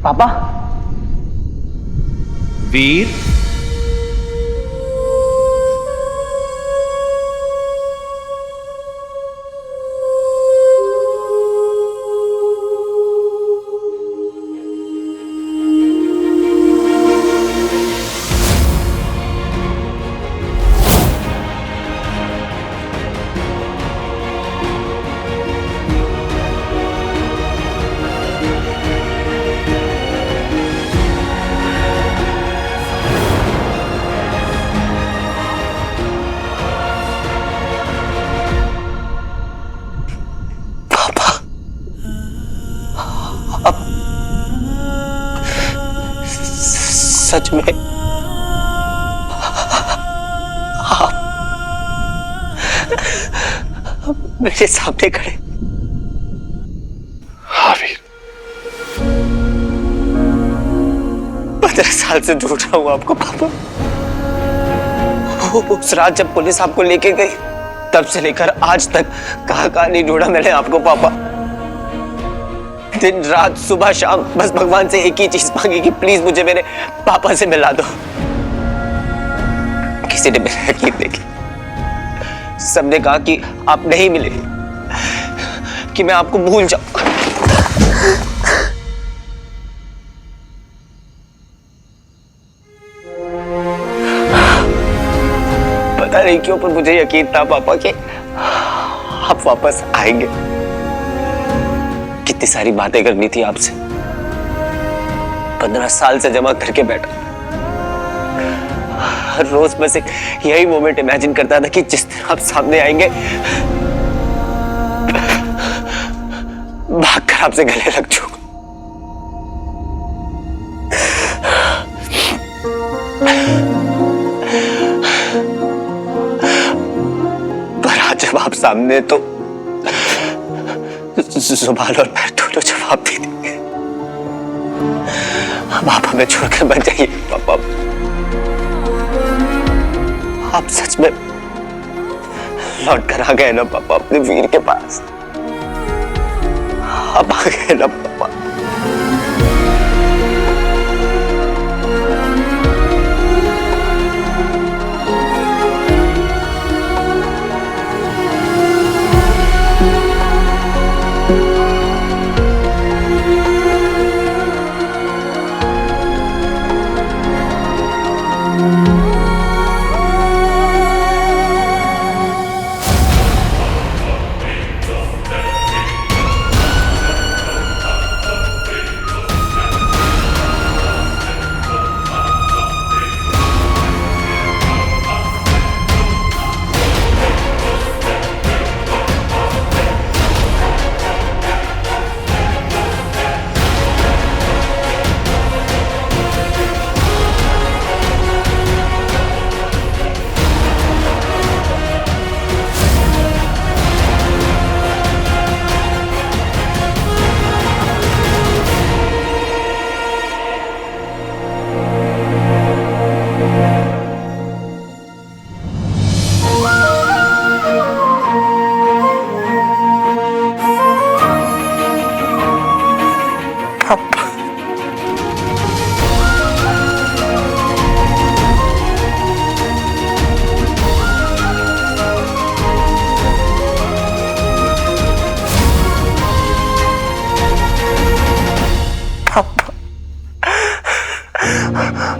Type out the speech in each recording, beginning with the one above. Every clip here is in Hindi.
पापा। वीर, सच में आप मेरे सामने खड़े। हाँ वीर। 15 साल से ढूंढ रहा हूं आपको पापा। उस रात जब पुलिस आपको लेके गई तब से लेकर आज तक कहां नहीं ढूंढा मैंने आपको पापा। दिन रात सुबह शाम बस भगवान से एक ही चीज मांगी कि प्लीज मुझे मेरे पापा से मिला दो। किसी ने मेरा यकीन नहीं किया। सबने कहा कि आप नहीं मिले, कि मैं आपको भूल जाऊं। पता नहीं क्यों पर मुझे यकीन था पापा कि आप वापस आएंगे। कितनी सारी बातें करनी थी आपसे, 15 साल से जमा करके बैठा। हर रोज बस एक यही मोमेंट इमेजिन करता था कि जिस दिन आप सामने आएंगे भागकर आपसे गले लग जाऊंगा। पर आज जब आप सामने तो जुबान और पैर दोनों जवाब दे देंगे। आप हमें छोड़कर मत जाइए पापा। आप सच में लौट कर आ गए ना पापा अपने वीर के पास। आप आ गए ना पापा।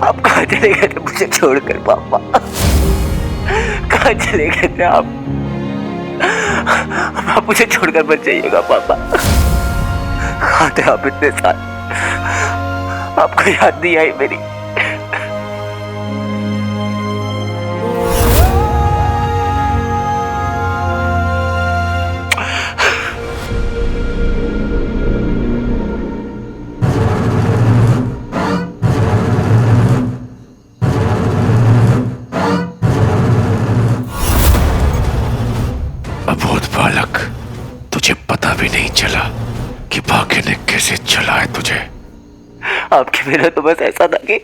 आप कहाँ चले गए थे मुझे छोड़कर पापा? कहाँ चले गए थे आप? मुझे छोड़कर मत जाइएगा पापा। कहाँ थे आप इतने साल? आपको याद नहीं आई मेरी? अबोध बालक, तुझे पता भी नहीं चला कि भाग्य ने कैसे चलाया तुझे। आपके बिना तो बस ऐसा था कि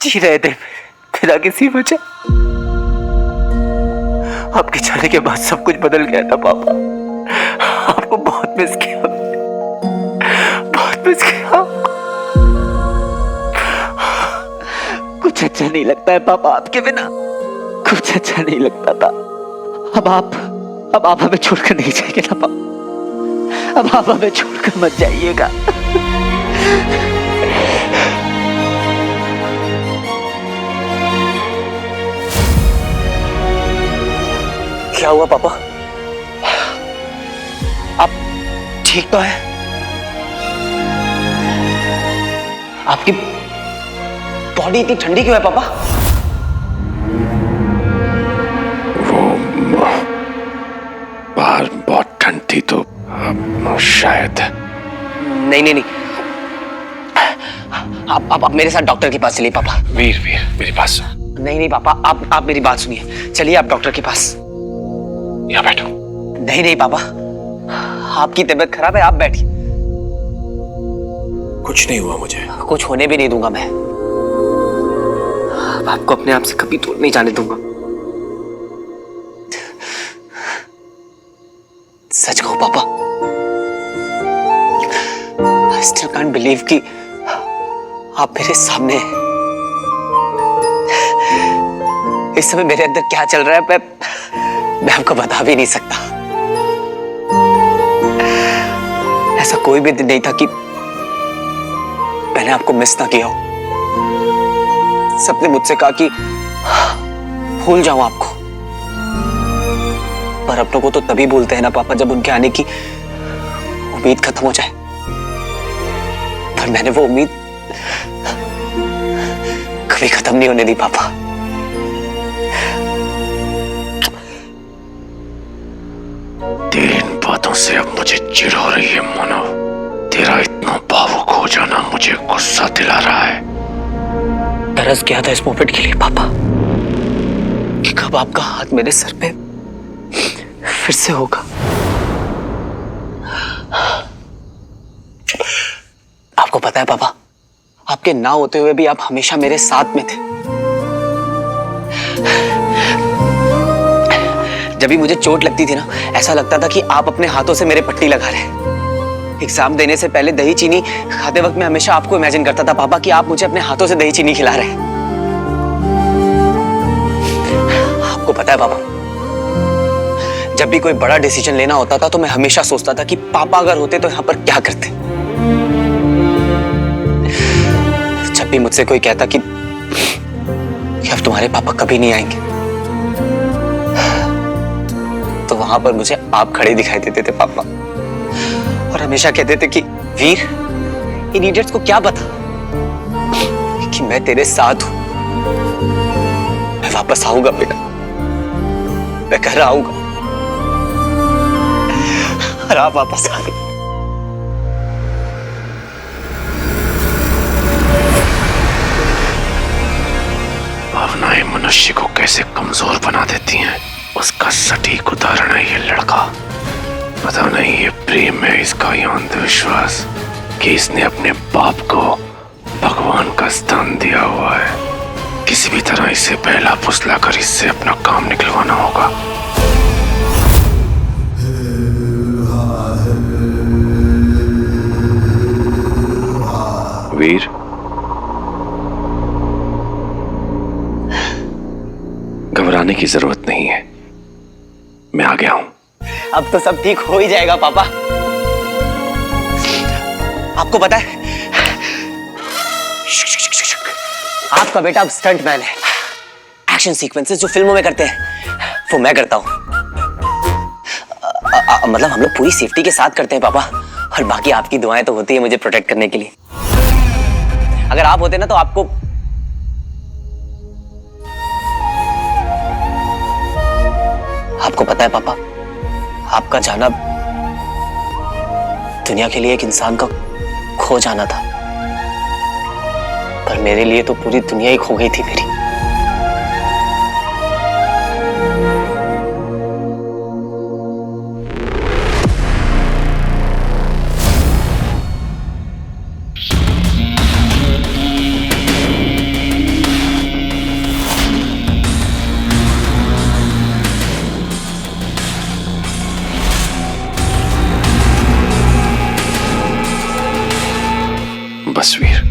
जी रहे थे बिना किसी वजह। आपके जाने के बाद सब कुछ बदल गया था पापा। आपको बहुत मिस किया, बहुत मिस किया। कुछ अच्छा नहीं लगता है पापा आपके बिना, कुछ अच्छा नहीं लगता था। अब आप हमें छोड़कर नहीं जाएंगे ना पापा, अब आप हमें छोड़कर मत जाइएगा। क्या हुआ पापा? आप ठीक तो है? आपकी बॉडी इतनी ठंडी क्यों है पापा? वो बाहर बहुत ठंड थी तो शायद। नहीं, आप मेरे साथ डॉक्टर के पास चलिए पापा। वीर मेरी बात सुन। नहीं पापा, आप मेरी बात सुनिए, चलिए आप डॉक्टर के पास। यहाँ बैठो। नहीं पापा, आपकी तबीयत खराब है, आप बैठिए। कुछ नहीं हुआ मुझे। कुछ होने भी नहीं दूंगा मैं। आपको अपने आप से कभी दूर नहीं जाने दूंगा। सच कहूं पापा, I still can't believe कि आप मेरे सामने हैं। इस समय मेरे अंदर क्या चल रहा है मैं आपको बता भी नहीं सकता। ऐसा कोई भी दिन नहीं था कि मैंने आपको मिस ना किया हो। सबने मुझसे कहा कि भूल जाऊं आपको, पर अपनों को तो तभी भूलते हैं ना पापा जब उनके आने की उम्मीद खत्म हो जाए। पर मैंने वो उम्मीद कभी खत्म नहीं होने दी पापा। तेरी इन बातों से अब मुझे चिढ़ हो रही है मोनो। तेरा इतना भावुक हो जाना मुझे गुस्सा दिला रहा है। तरस गया था इस मोमेंट के लिए पापा कि कब आपका हाथ मेरे सर पे फिर से होगा। आपको पता है पापा, आपके ना होते हुए भी आप हमेशा मेरे साथ में थे। जब भी मुझे चोट लगती थी ना, ऐसा लगता था कि आप अपने हाथों से मेरे पट्टी लगा रहे हैं। एग्जाम देने से पहले दही चीनी खाते वक्त मैं हमेशा आपको इमेजिन करता था पापा कि आप मुझे अपने हाथों से दही चीनी खिला रहे हैं। आपको पता है पापा, जब भी कोई बड़ा डिसीजन लेना होता था तो मैं हमेशा सोचता था कि पापा अगर होते तो यहां पर क्या करते। जब भी मुझसे कोई कहता कि अब तुम्हारे पापा कभी नहीं आएंगे, तो वहां पर मुझे आप खड़े दिखाई देते थे पापा, और हमेशा कहते थे कि वीर, इन इडियट्स को क्या पता कि मैं तेरे साथ हूं। मैं वापस आऊंगा बेटा, मैं घर आऊंगा। और आप वापस आ गए। भावनाएं मनुष्य को कैसे कमजोर बना देती हैं, उसका सटीक उदाहरण है ये लड़का। पता नहीं ये प्रेम है इसका या अंधविश्वास कि इसने अपने बाप को भगवान का स्थान दिया हुआ है। किसी भी तरह इसे पहला फुसला कर इससे अपना काम निकलवाना होगा। वीर, घबराने की जरूरत नहीं है, मैं आ गया हूं। अब तो सब ठीक हो ही जाएगा पापा। आपको पता है, आपका बेटा अब स्टंट मैन है। एक्शन सीक्वेंसेस जो फिल्मों में करते हैं वो मैं करता हूं। मतलब हम लोग पूरी सेफ्टी के साथ करते हैं पापा, और बाकी आपकी दुआएं तो होती है मुझे प्रोटेक्ट करने के लिए। अगर आप होते ना तो आपको पता है पापा, आपका जाना दुनिया के लिए एक इंसान का खो जाना था, पर मेरे लिए तो पूरी दुनिया ही खो गई थी मेरी। बस वीर।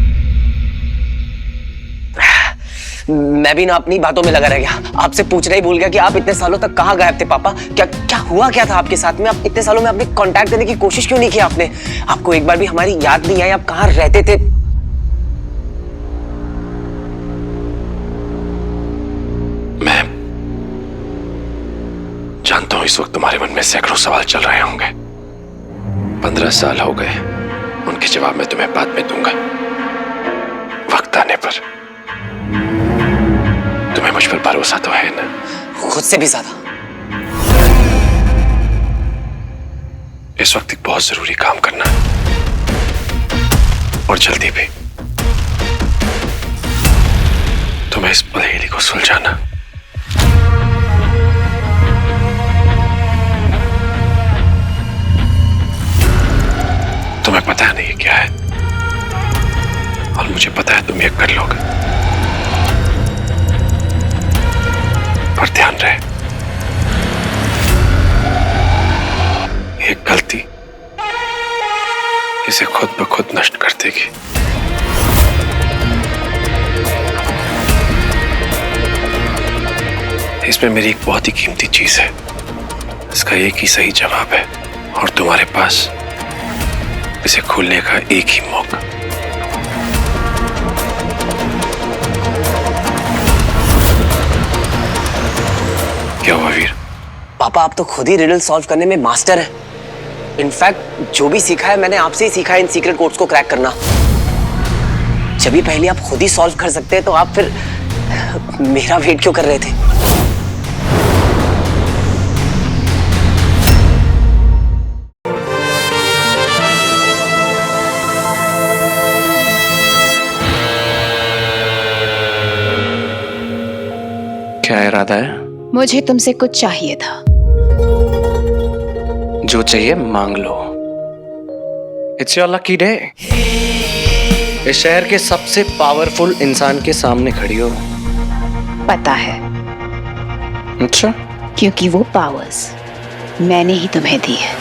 मैं भी ना अपनी बातों में लगा रह गया, आपसे पूछना ही भूल गया कि आप इतने सालों तक कहाँ गायब थे पापा। क्या क्या हुआ क्या था आपके साथ में? आप इतने सालों में आपने कांटेक्ट करने की कोशिश क्यों नहीं की आपने? आपको एक बार भी हमारी याद नहीं आई, आप कहाँ रहते थे? मैं जानता हूं इस वक्त तुम्हारे मन में सैकड़ों सवाल चल रहे होंगे। 15 साल हो गए, उनके जवाब मैं तुम्हें बाद में दूंगा, वक्त आने पर। तुम्हें मुझ पर भरोसा तो है ना? खुद से भी ज्यादा। इस वक्त एक बहुत जरूरी काम करना है, और जल्दी भी। तुम्हें इस पहेली को सुलझाना। तुम्हें पता नहीं क्या है, और मुझे पता है तुम ये कर लोगे। पर ध्यान रहे, एक गलती इसे खुद ब खुद नष्ट कर देगी। इसमें मेरी एक बहुत ही कीमती चीज है, इसका एक ही सही जवाब है, और तुम्हारे पास इसे खोलने का एक ही मौका। क्या हुआ वीर? पापा आप तो खुद ही रिडल सॉल्व करने में मास्टर हैं। इनफैक्ट जो भी सीखा है मैंने आपसे ही सीखा है इन सीक्रेट कोड्स को क्रैक करना। जब ये पहले आप खुद ही सॉल्व कर सकते हैं तो आप फिर मेरा वेट क्यों कर रहे थे? क्या इरादा है? मुझे तुमसे कुछ चाहिए था। जो चाहिए मांग लो। It's your lucky day. इस शहर के सबसे पावरफुल इंसान के सामने खड़ी हो। पता है, अच्छा? क्योंकि वो पावर्स मैंने ही तुम्हें दी है।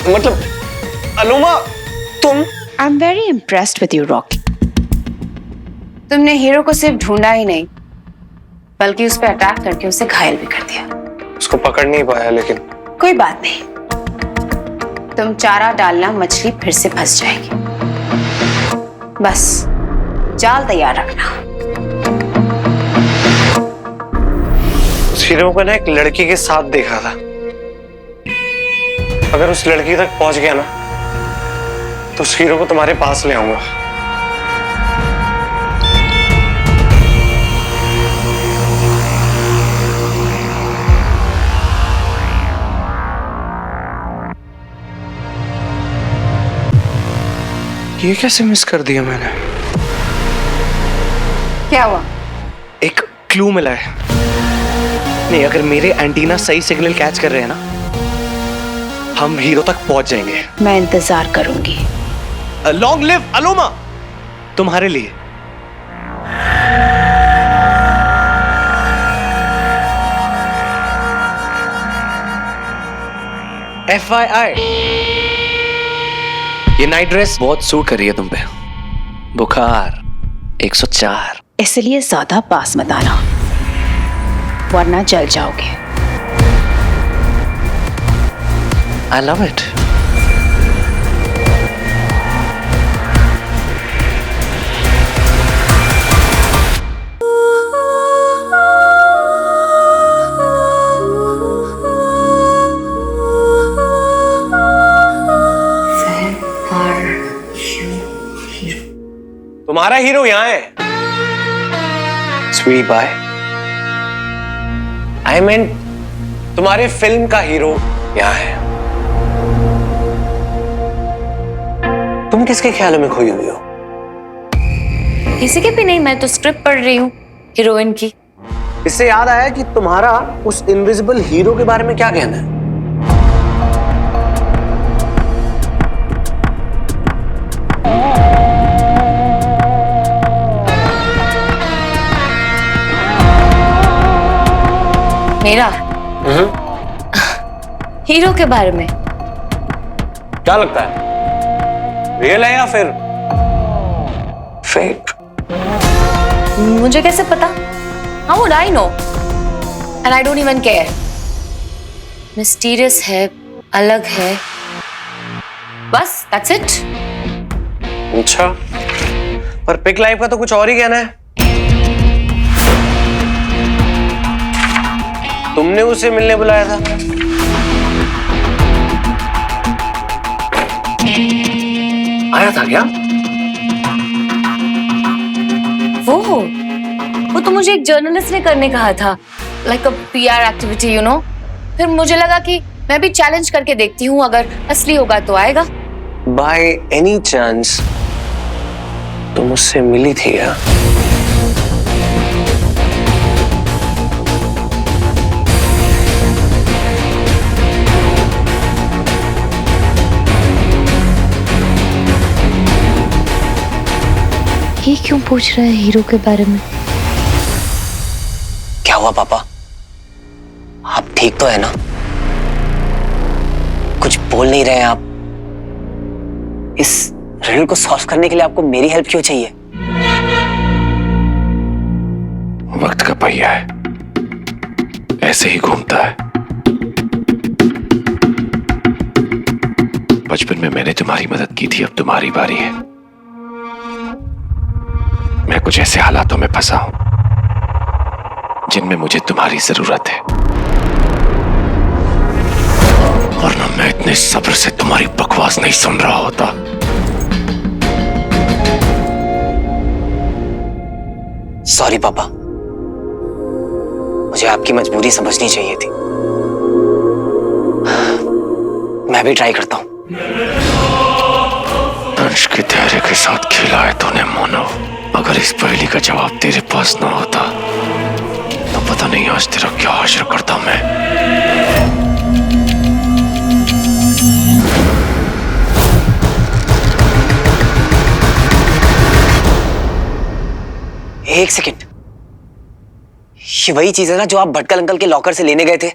मतलब अनुमा तुम? I am very impressed with you Rocky. तुमने हीरो को सिर्फ ढूंढा ही नहीं, बल्कि उस पर अटैक करके उसे घायल भी कर दिया। उसको पकड़ नहीं पाया, लेकिन कोई बात नहीं, तुम चारा डालना, मछली फिर से फंस जाएगी। बस जाल तैयार रखना। उस हीरो को ना एक लड़की के साथ देखा था। अगर उस लड़की तक पहुंच गया ना तो उस हीरो को तुम्हारे पास ले आऊंगा। ये कैसे मिस कर दिया मैंने? क्या हुआ? एक क्लू मिला है। नहीं, अगर मेरे एंटीना सही सिग्नल कैच कर रहे हैं ना, हम हीरो तक पहुंच जाएंगे। मैं इंतजार करूंगी। लॉन्ग लिव अलोमा, तुम्हारे लिए। FYI, ये नाइट ड्रेस बहुत सूट कर रही है तुम पे। बुखार 104। इसलिए ज्यादा पास मत आना, वरना जल जाओगे। I love it. तुम्हारा हीरो यहाँ है। Sweet boy. आई मीन तुम्हारे फिल्म का हीरो यहाँ है। तुम किसके ख्यालों में खोई हुई हो? किसी के भी नहीं, मैं तो स्क्रिप्ट पढ़ रही हूँ हीरोइन की। इससे याद आया कि तुम्हारा उस इनविजिबल हीरो के बारे में क्या कहना है? मेरा हीरो के बारे में। क्या लगता है, रियल है या फिर फेक? मुझे कैसे पता? How would I know? And I don't even care. Mysterious है, अलग है, बस that's it. अच्छा, पर पिक लाइफ का तो कुछ और ही कहना है। तुमने उसे मिलने बुलाया था। आया था क्या? वो तो मुझे एक जर्नलिस्ट ने करने कहा था, like a PR activity, you know. फिर मुझे लगा कि मैं भी चैलेंज करके देखती हूँ, अगर असली होगा तो आएगा। बाय एनी चांस तुम उससे मिली थी क्या? ये क्यों पूछ रहे हैं हीरो के बारे में? क्या हुआ पापा, आप ठीक तो है ना? कुछ बोल नहीं रहे हैं आप। इस रिडल को सॉल्व करने के लिए आपको मेरी हेल्प क्यों चाहिए? वक्त का पहिया है, ऐसे ही घूमता है। बचपन में मैंने तुम्हारी मदद की थी, अब तुम्हारी बारी है। मैं कुछ ऐसे हालातों में फंसा हूं जिनमें मुझे तुम्हारी जरूरत है, वरना मैं इतने सब्र से तुम्हारी बकवास नहीं सुन रहा होता। सॉरी पापा, मुझे आपकी मजबूरी समझनी चाहिए थी। मैं भी ट्राई करता हूं। दंश के धैर्य के साथ खेला है तूने मोनो। अगर इस पहेली का जवाब तेरे पास ना होता तो पता नहीं आज तेरा क्या हासिल करता मैं। एक सेकंड, ये वही चीज है ना जो आप भटकल अंकल के लॉकर से लेने गए थे?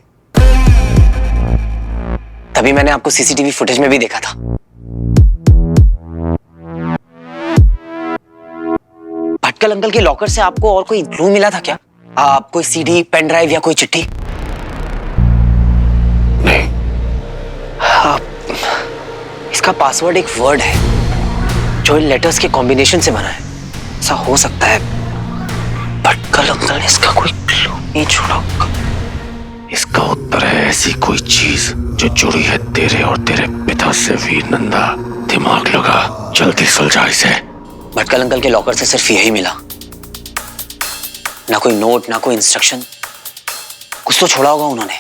तभी मैंने आपको CCTV फुटेज में भी देखा था। भटकल अंकल के लॉकर से आपको और कोई क्लू मिला था क्या? आप कोई CD, पेन ड्राइव या कोई चिट्ठी? नहीं। इसका पासवर्ड एक वर्ड है जो इन लेटर्स के कॉम्बिनेशन से बना है। ऐसा हो सकता है भटकल अंकल ने इसका कोई क्लू नहीं छोड़ा होगा। इसका उत्तर है ऐसी कोई चीज जो जुड़ी है तेरे और तेरे पिता से। वीर नंदा, दिमाग लगा, जल्दी सुलझा इसे। भटकल अंकल के लॉकर से सिर्फ यही मिला, ना कोई नोट, ना कोई इंस्ट्रक्शन। कुछ तो छोड़ा होगा उन्होंने।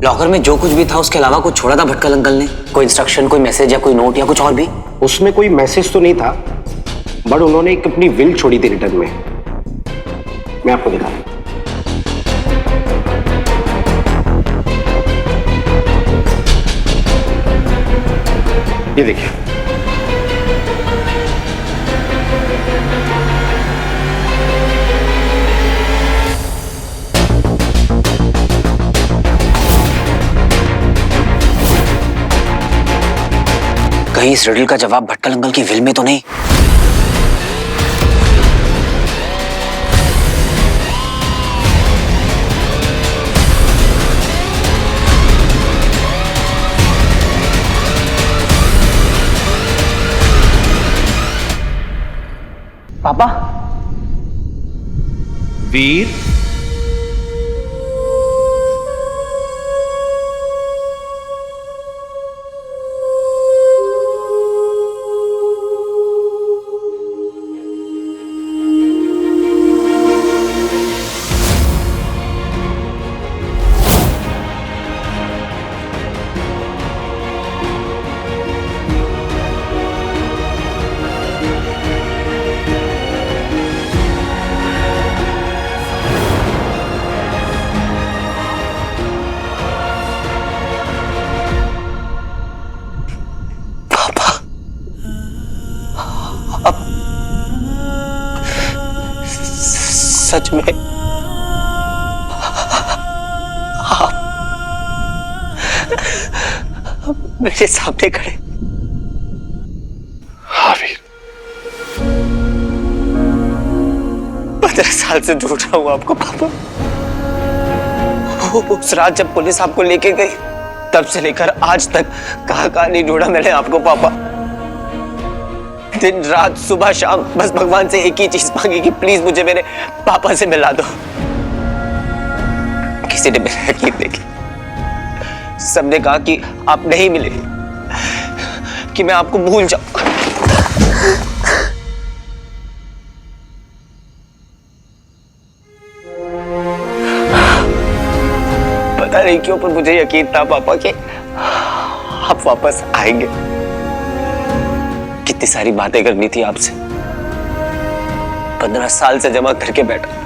लॉकर में जो कुछ भी था उसके अलावा कुछ छोड़ा था भटकल अंकल ने? कोई इंस्ट्रक्शन, कोई मैसेज या कोई नोट या कुछ और भी? उसमें कोई मैसेज तो नहीं था, बट उन्होंने एक अपनी विल छोड़ी थी रिटर्न में। मैं आपको दिखा रहा हूं। ये देखिए, कहीं इस रिडल का जवाब भटकल अंकल की विल में तो नहीं? पापा, वीर, सच में मेरे सामने खड़े। हाँ वीर, 15 साल से ढूंढ रहा हूं आपको पापा। उस रात जब पुलिस आपको लेके गई, तब से लेकर आज तक कहां नहीं ढूंढा मैंने आपको पापा। दिन रात सुबह शाम बस भगवान से एक ही चीज मांगी कि प्लीज मुझे मेरे पापा से मिला दो। किसी ने मेरा यकीन नहीं किया। सबने कहा कि आप नहीं मिले, कि मैं आपको भूल जाऊं। पता नहीं क्यों पर मुझे यकीन था पापा कि आप वापस आएंगे। कितनी सारी बातें करनी थी आपसे, 15 साल से जमा करके बैठा।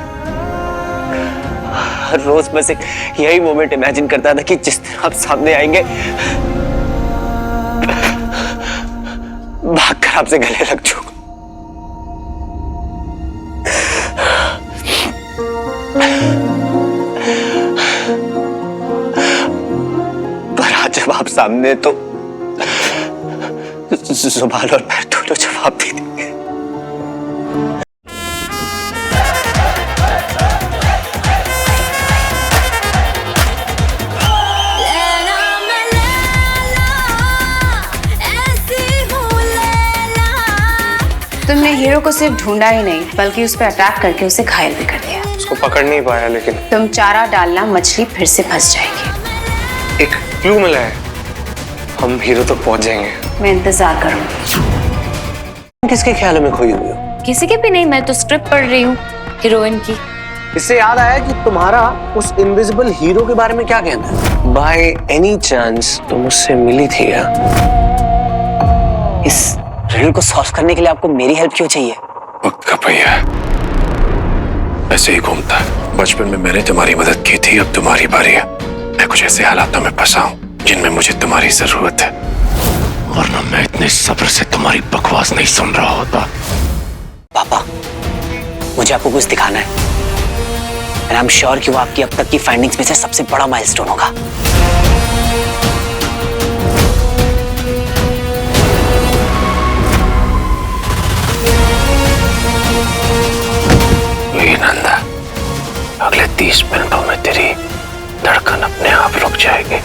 हर रोज बस एक यही मोमेंट इमेजिन करता था कि जिस दिन आप सामने आएंगे, भागकर आपसे गले लग जाऊंगा। पर आज जब आप सामने तो जुबान और पैर दोनों जवाब दे देंगे। तुमने हीरो को सिर्फ ढूंढा ही नहीं, बल्कि उस पर अटैक करके उसे घायल भी कर दिया। उसको पकड़ नहीं पाया, लेकिन तुम चारा डालना, मछली फिर से फंस जाएगी। एक क्लू मिला है, हम हीरो तक पहुंच जाएंगे। मैं इंतजार करूंगी। किसके ख्यालों में खोई हुई हो? किसी के भी नहीं, मैं तो स्क्रिप्ट पढ़ रही हूँ हीरोइन की। इससे याद आया कि तुम्हारा उस इनविजिबल हीरो के बारे में क्या कहना है? बाय एनी चांस तुम मुझसे मिली थी क्या? इस रिडल को सॉल्व करने के लिए आपको मेरी हेल्प क्यों चाहिए? वक्त का पहिया ऐसे ही घूमता है। बचपन में मैंने तुम्हारी मदद की थी, अब तुम्हारी बारी है। मैं कुछ ऐसे हालातों में फंसा हूँ जिनमें मुझे तुम्हारी जरूरत है, वरना मैं इतने सब्र से तुम्हारी बकवास नहीं सुन रहा होता। पापा, मुझे आपको कुछ दिखाना है। एंड आई एम श्योर कि वो आपकी अब तक की फाइंडिंग्स में से सबसे बड़ा माइलस्टोन होगा। नंदा, अगले 30 मिनटों में तेरी धड़कन अपने आप रुक जाएगी।